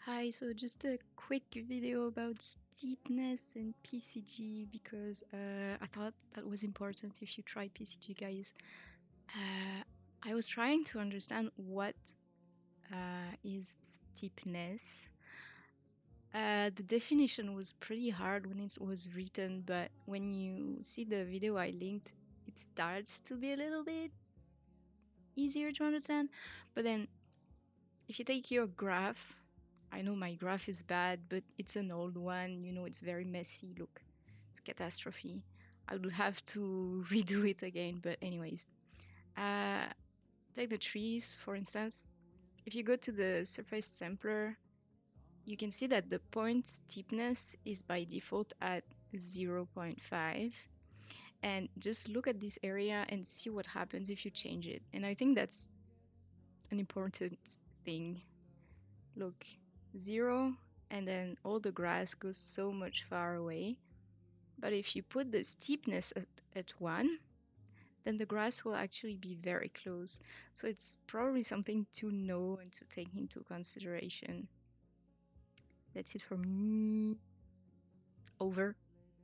Hi, so just a quick video about steepness and PCG because I thought that was important if you try PCG, guys. I was trying to understand what is steepness. The definition was pretty hard when it was written, but when you see the video I linked, it starts to be a little bit easier to understand. But then if you take your graph, I know my graph is bad, but it's an old one. You know, it's very messy. Look, it's catastrophe. I would have to redo it again. But anyways, uh, take the trees, for instance. If you go to the surface sampler, you can see that the point steepness is by default at 0.5. And just look at this area and see what happens if you change it. And I think that's an important thing. Look, 0, and then all the grass goes so much far away. But if you put the steepness at 1, then the grass will actually be very close. So it's probably something to know and to take into consideration. That's it for me. Over.